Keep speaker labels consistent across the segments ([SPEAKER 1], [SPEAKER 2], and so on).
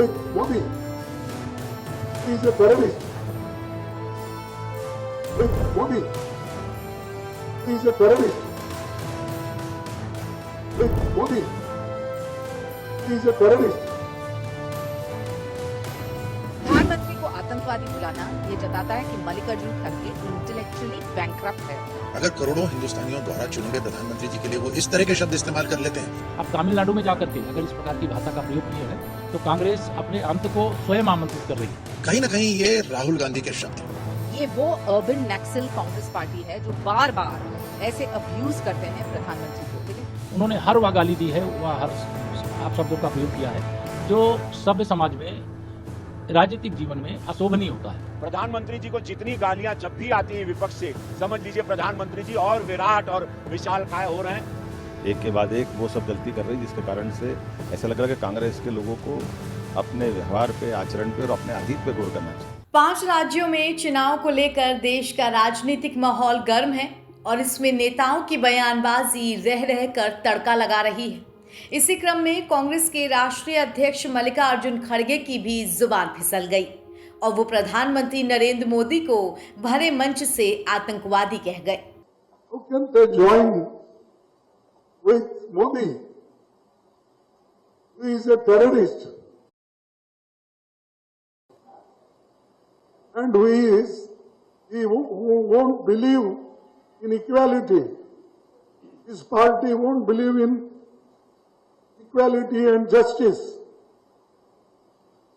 [SPEAKER 1] Modi is a terrorist. Modi is a terrorist. Modi is a terrorist.
[SPEAKER 2] प्रधानमंत्री को आतंकवादी बुलाना ये जताता है कि मल्लिकार्जुन खड़गे इंटेलेक्चुअली बैंकक्रप्ट है।
[SPEAKER 3] अगर करोड़ों हिंदुस्तानियों द्वारा चुने गए प्रधानमंत्री जी के लिए वो इस तरह के शब्द इस्तेमाल कर लेते हैं।
[SPEAKER 4] अब तमिलनाडु में जाकर के अगर इस प्रकार की भाषा का प्रयोग किया है तो कांग्रेस अपने अंत को स्वयं आमंत्रित कर रही है।
[SPEAKER 3] कहीं न कहीं ये राहुल गांधी के शब्द हैं।
[SPEAKER 2] ये वो अर्बन नक्सल कांग्रेस पार्टी है जो बार बार ऐसे अब्यूज करते हैं प्रधानमंत्री को।
[SPEAKER 4] उन्होंने हर वह गाली दी है, वह हर आप शब्दों का प्रयोग किया है जो सभ्य समाज में राजनीतिक जीवन में अशोभनीय होता है।
[SPEAKER 5] प्रधानमंत्री जी को जितनी गालियां जब भी आती है विपक्ष से, समझ लीजिए प्रधानमंत्री जी और विराट और विशालकाय हो रहे हैं।
[SPEAKER 6] एक के बाद एक वो सब गलती कर रही है, जिसके कारण से ऐसा लग रहा है कि कांग्रेस के लोगों को अपने व्यवहार पे, आचरण पे और अपने अतीत पे गौर करना चाहिए।
[SPEAKER 7] 5 राज्यों में चुनाव को लेकर देश का राजनीतिक माहौल गर्म है और इसमें नेताओं की बयानबाजी रह रह कर तड़का लगा रही है। इसी क्रम में कांग्रेस के राष्ट्रीय अध्यक्ष मल्लिकार्जुन खड़गे की भी जुबान फिसल गई और वो प्रधानमंत्री नरेंद्र मोदी को भरे मंच से आतंकवादी कह गए।
[SPEAKER 1] How can they join with Modi, who is a terrorist and who won't believe in equality. His party won't believe in equality and justice.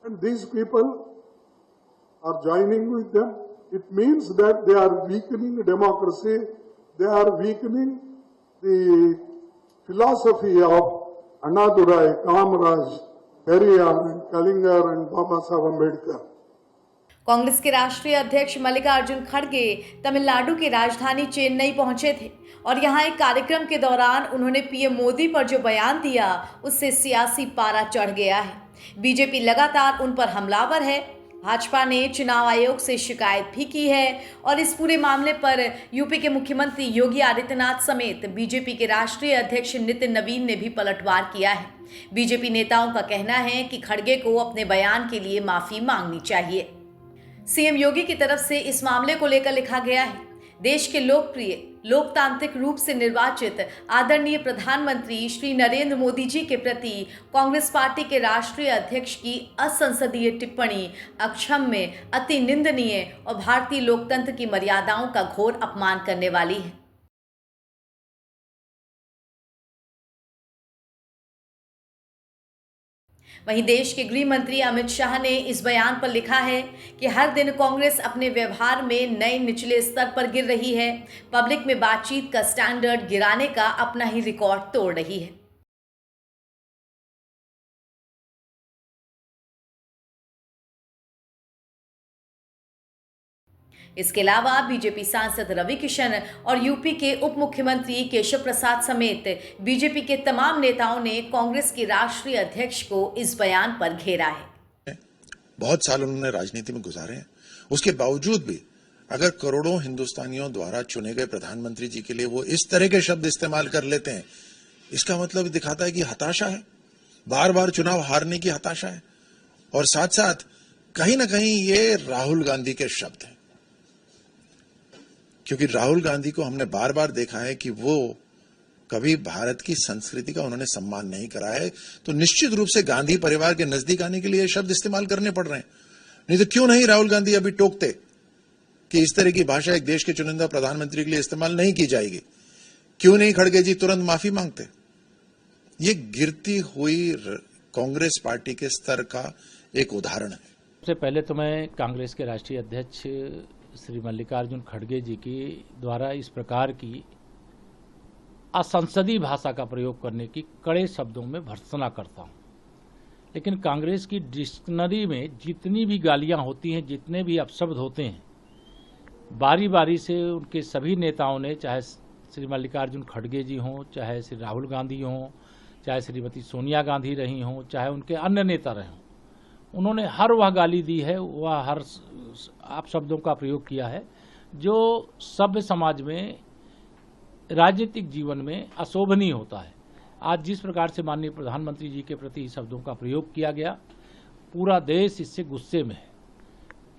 [SPEAKER 1] And these people are joining with them. It means that they are weakening democracy. They are weakening the philosophy of Annadurai, Kamaraj, Periyar and Kalingar and Baba Saheb Ambedkar.
[SPEAKER 7] Congress के राष्ट्रीय अध्यक्ष मल्लिकार्जुन खड़गे तमिलनाडु की राजधानी चेन्नई पहुंचे थे और यहां एक कार्यक्रम के दौरान उन्होंने पीएम मोदी पर जो बयान दिया उससे सियासी पारा चढ़ गया है। बीजेपी लगातार उन पर हमलावर है। भाजपा ने चुनाव आयोग से शिकायत भी की है और इस पूरे मामले पर यूपी के मुख्यमंत्री योगी आदित्यनाथ समेत बीजेपी के राष्ट्रीय अध्यक्ष नितिन नवीन ने भी पलटवार किया है। बीजेपी नेताओं का कहना है कि खड़गे को अपने बयान के लिए माफी मांगनी चाहिए। सीएम योगी की तरफ से इस मामले को लेकर लिखा गया है, देश के लोकप्रिय लोकतांत्रिक रूप से निर्वाचित आदरणीय प्रधानमंत्री श्री नरेंद्र मोदी जी के प्रति कांग्रेस पार्टी के राष्ट्रीय अध्यक्ष की असंसदीय टिप्पणी अक्षम्य, अति निंदनीय और भारतीय लोकतंत्र की मर्यादाओं का घोर अपमान करने वाली है। वहीं देश के गृह मंत्री अमित शाह ने इस बयान पर लिखा है कि हर दिन कांग्रेस अपने व्यवहार में नए निचले स्तर पर गिर रही है, पब्लिक में बातचीत का स्टैंडर्ड गिराने का अपना ही रिकॉर्ड तोड़ रही है। इसके अलावा बीजेपी सांसद रवि किशन और यूपी के उप मुख्यमंत्री केशव प्रसाद समेत बीजेपी के तमाम नेताओं ने कांग्रेस के राष्ट्रीय अध्यक्ष को इस बयान पर घेरा है।
[SPEAKER 3] बहुत साल उन्होंने राजनीति में गुजारे हैं, उसके बावजूद भी अगर करोड़ों हिंदुस्तानियों द्वारा चुने गए प्रधानमंत्री जी के लिए वो इस तरह के शब्द इस्तेमाल कर लेते हैं, इसका मतलब दिखाता है कि हताशा है, बार बार चुनाव हारने की हताशा है और साथ साथ कहीं ना कहीं ये राहुल गांधी के शब्द हैं। क्योंकि राहुल गांधी को हमने बार बार देखा है कि वो कभी भारत की संस्कृति का उन्होंने सम्मान नहीं करा है, तो निश्चित रूप से गांधी परिवार के नजदीक आने के लिए शब्द इस्तेमाल करने पड़ रहे हैं। नहीं तो क्यों नहीं राहुल गांधी अभी टोकते कि इस तरह की भाषा एक देश के चुनिंदा प्रधानमंत्री के लिए इस्तेमाल नहीं की जाएगी? क्यों नहीं खड़गे जी तुरंत माफी मांगते? ये गिरती हुई कांग्रेस पार्टी के स्तर का एक उदाहरण है।
[SPEAKER 4] सबसे पहले तो मैं कांग्रेस के राष्ट्रीय अध्यक्ष श्री मल्लिकार्जुन खड़गे जी की द्वारा इस प्रकार की असंसदीय भाषा का प्रयोग करने की कड़े शब्दों में भर्त्सना करता हूं। लेकिन कांग्रेस की डिक्शनरी में जितनी भी गालियां होती हैं, जितने भी अपशब्द होते हैं, बारी बारी से उनके सभी नेताओं ने, चाहे श्री मल्लिकार्जुन खड़गे जी हों, चाहे श्री राहुल गांधी हों, चाहे श्रीमती सोनिया गांधी रही हों, चाहे उनके अन्य नेता रहे हों, उन्होंने हर वह गाली दी है, वह हर आप शब्दों का प्रयोग किया है जो सभ्य समाज में राजनीतिक जीवन में अशोभनीय होता है। आज जिस प्रकार से माननीय प्रधानमंत्री जी के प्रति शब्दों का प्रयोग किया गया, पूरा देश इससे गुस्से में है।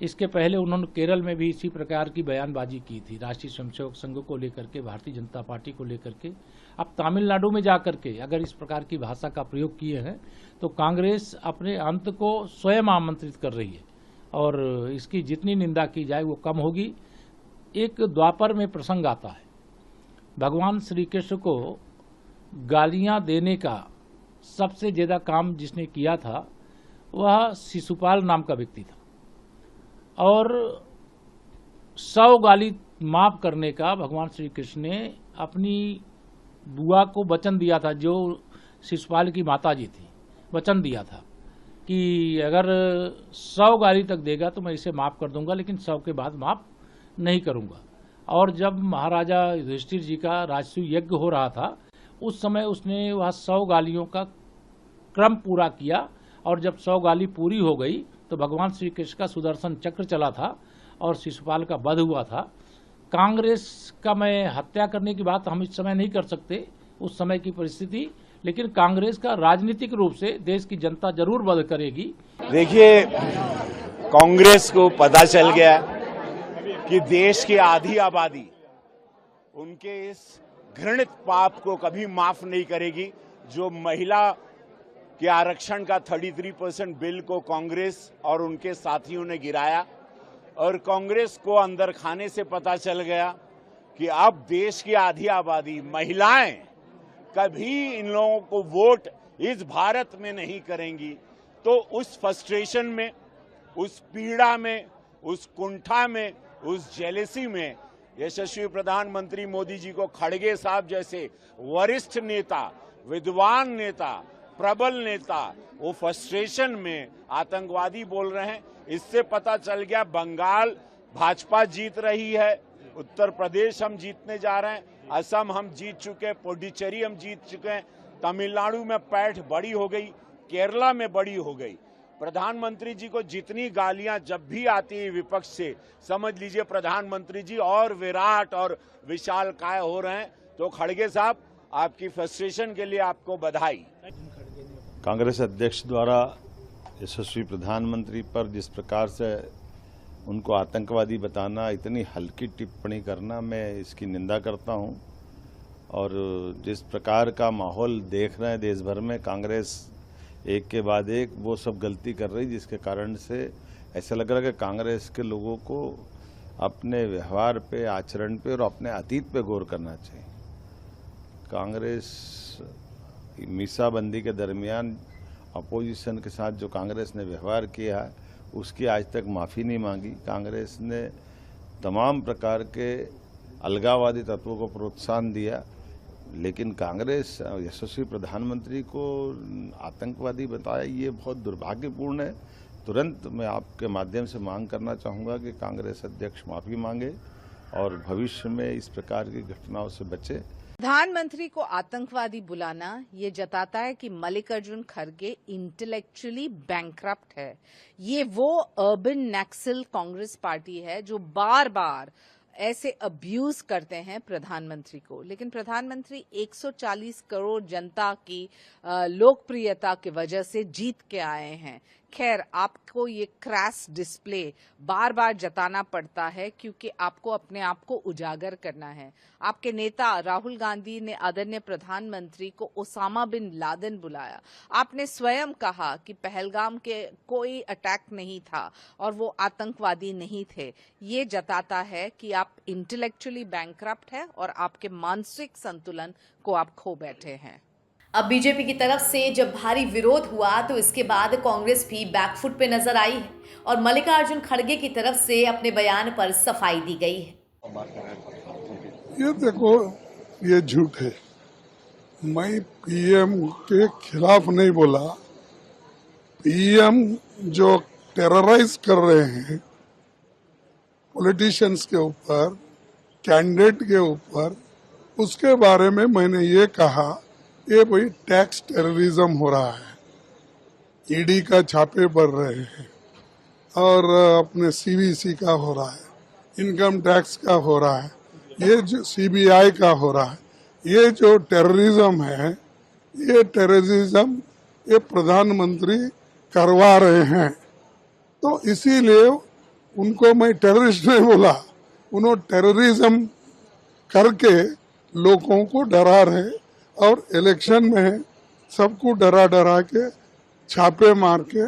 [SPEAKER 4] इसके पहले उन्होंने केरल में भी इसी प्रकार की बयानबाजी की थी, राष्ट्रीय स्वयंसेवक संघ को लेकर के, भारतीय जनता पार्टी को लेकर के। अब तमिलनाडु में जाकर के अगर इस प्रकार की भाषा का प्रयोग किए हैं तो कांग्रेस अपने अंत को स्वयं आमंत्रित कर रही है और इसकी जितनी निंदा की जाए वो कम होगी। एक द्वापर में प्रसंग आता है, भगवान श्री कृष्ण को गालियां देने का सबसे ज्यादा काम जिसने किया था वह शिशुपाल नाम का व्यक्ति था और 100 गाली माफ करने का भगवान श्री कृष्ण ने अपनी बुआ को वचन दिया था, जो शिशुपाल की माता जी थी, वचन दिया था कि अगर 100 गाली तक देगा तो मैं इसे माफ कर दूंगा, लेकिन 100 के बाद माफ नहीं करूंगा। और जब महाराजा युधिष्ठिर जी का राजसूय यज्ञ हो रहा था उस समय उसने वह 100 गालियों का क्रम पूरा किया और जब 100 गाली पूरी हो गई तो भगवान श्री कृष्ण का सुदर्शन चक्र चला था और शिशुपाल का वध हुआ था। कांग्रेस का मैं हत्या करने की बात हम इस समय नहीं कर सकते, उस समय की परिस्थिति, लेकिन कांग्रेस का राजनीतिक रूप से देश की जनता जरूर वध करेगी।
[SPEAKER 5] देखिए, कांग्रेस को पता चल गया कि देश की आधी आबादी उनके इस घृणित पाप को कभी माफ नहीं करेगी। जो महिला के आरक्षण का 33% बिल को कांग्रेस और उनके साथियों ने गिराया और कांग्रेस को अंदर खाने से पता चल गया कि अब देश की आधी आबादी महिलाएं कभी इन लोगों को वोट इस भारत में नहीं करेंगी। तो उस फ्रस्ट्रेशन में, उस पीड़ा में, उस कुंठा में, उस जेलेसी में यशस्वी प्रधानमंत्री मोदी जी को खड़गे साहब जैसे वरिष्ठ नेता, विद्वान नेता, प्रबल नेता वो फ्रस्ट्रेशन में आतंकवादी बोल रहे हैं। इससे पता चल गया बंगाल भाजपा जीत रही है, उत्तर प्रदेश हम जीतने जा रहे हैं, असम हम जीत चुके हैं, पुडुचेरी हम जीत चुके हैं, तमिलनाडु में पैठ बड़ी हो गई, केरला में बड़ी हो गई। प्रधानमंत्री जी को जितनी गालियां जब भी आती है विपक्ष से, समझ लीजिए प्रधानमंत्री जी और विराट और विशालकाय हो रहे हैं। तो खड़गे साहब, आपकी फ्रस्ट्रेशन के लिए आपको बधाई।
[SPEAKER 6] कांग्रेस अध्यक्ष द्वारा यशस्वी प्रधानमंत्री पर जिस प्रकार से उनको आतंकवादी बताना, इतनी हल्की टिप्पणी करना, मैं इसकी निंदा करता हूं। और जिस प्रकार का माहौल देख रहे हैं देश भर में, कांग्रेस एक के बाद एक वो सब गलती कर रही, जिसके कारण से ऐसा लग रहा है कि कांग्रेस के लोगों को अपने व्यवहार पे, आचरण पे और अपने अतीत पे गौर करना चाहिए। कांग्रेस मीसाबंदी के दरमियान अपोजिशन के साथ जो कांग्रेस ने व्यवहार किया है उसकी आज तक माफ़ी नहीं मांगी। कांग्रेस ने तमाम प्रकार के अलगाववादी तत्वों को प्रोत्साहन दिया, लेकिन कांग्रेस यशस्वी प्रधानमंत्री को आतंकवादी बताया, ये बहुत दुर्भाग्यपूर्ण है। तुरंत मैं आपके माध्यम से मांग करना चाहूँगा कि कांग्रेस अध्यक्ष माफ़ी मांगे और भविष्य में इस प्रकार की घटनाओं से बचे।
[SPEAKER 2] प्रधानमंत्री को आतंकवादी बुलाना ये जताता है कि मल्लिकार्जुन खड़गे इंटेलेक्चुअली बैंकरप्ट है। ये वो अर्बन नक्सल कांग्रेस पार्टी है जो बार बार ऐसे अब्यूज करते हैं प्रधानमंत्री को, लेकिन प्रधानमंत्री 140 करोड़ जनता की लोकप्रियता की वजह से जीत के आए हैं। खैर, आपको ये क्रैश डिस्प्ले बार बार जताना पड़ता है क्योंकि आपको अपने आप को उजागर करना है। आपके नेता राहुल गांधी ने आदरणीय प्रधानमंत्री को ओसामा बिन लादेन बुलाया। आपने स्वयं कहा कि पहलगाम के कोई अटैक नहीं था और वो आतंकवादी नहीं थे। ये जताता है कि आप इंटेलेक्चुअली बैंकरप्ट है और आपके मानसिक संतुलन को आप खो बैठे हैं।
[SPEAKER 7] अब बीजेपी की तरफ से जब भारी विरोध हुआ तो इसके बाद कांग्रेस भी बैकफुट पे नजर आई है और मल्लिकार्जुन खड़गे की तरफ से अपने बयान पर सफाई दी गई है।
[SPEAKER 1] ये देखो, ये झूठ है। मैं पीएम के खिलाफ नहीं बोला। पीएम जो टेरराइज कर रहे हैं पॉलिटिशियंस के ऊपर, कैंडिडेट के ऊपर, उसके बारे में मैंने ये कहा ये भाई टैक्स टेररिज्म हो रहा है। ईडी का छापे पड़ रहे हैं और अपने सीवीसी का हो रहा है, इनकम टैक्स का हो रहा है, ये जो सीबीआई का हो रहा है। ये जो टेररिज्म है, ये टेररिज्म ये प्रधानमंत्री करवा रहे हैं। तो इसीलिए उनको मैं टेररिस्ट नहीं बोला, उन्होंने टेररिज्म करके लोगों को डरा रहे और इलेक्शन में सबको डरा डरा के छापे मार के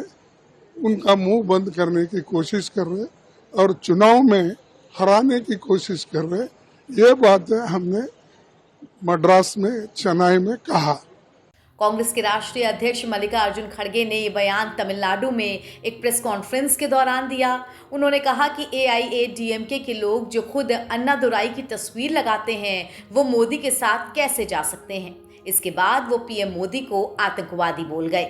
[SPEAKER 1] उनका मुंह बंद करने की कोशिश कर रहे और चुनाव में हराने की कोशिश कर रहे। ये बात हमने मद्रास में, चेन्नई में कहा।
[SPEAKER 7] कांग्रेस के राष्ट्रीय अध्यक्ष मल्लिकार्जुन खड़गे ने ये बयान तमिलनाडु में एक प्रेस कॉन्फ्रेंस के दौरान दिया। उन्होंने कहा कि AIADMK के लोग जो खुद अन्नादुराई की तस्वीर लगाते हैं वो मोदी के साथ कैसे जा सकते हैं। इसके बाद वो PM मोदी को आतंकवादी बोल गए।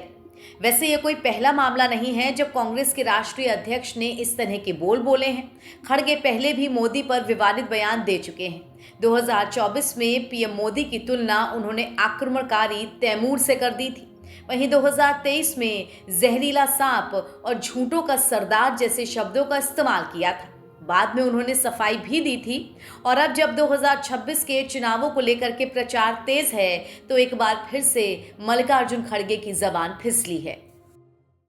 [SPEAKER 7] वैसे ये कोई पहला मामला नहीं है जब कांग्रेस के राष्ट्रीय अध्यक्ष ने इस तरह के बोल बोले हैं। खड़गे पहले भी मोदी पर विवादित बयान दे चुके हैं। 2024 में PM मोदी की तुलना उन्होंने आक्रमणकारी तैमूर से कर दी थी। वहीं 2023 में जहरीला सांप और झूठों का सरदार जैसे शब्दों का इस्तेमाल किया था। बाद में उन्होंने सफाई भी दी थी और अब जब 2026 के चुनावों को लेकर के प्रचार तेज है तो एक बार फिर से मल्लिकार्जुन खड़गे की जबान फिसली है।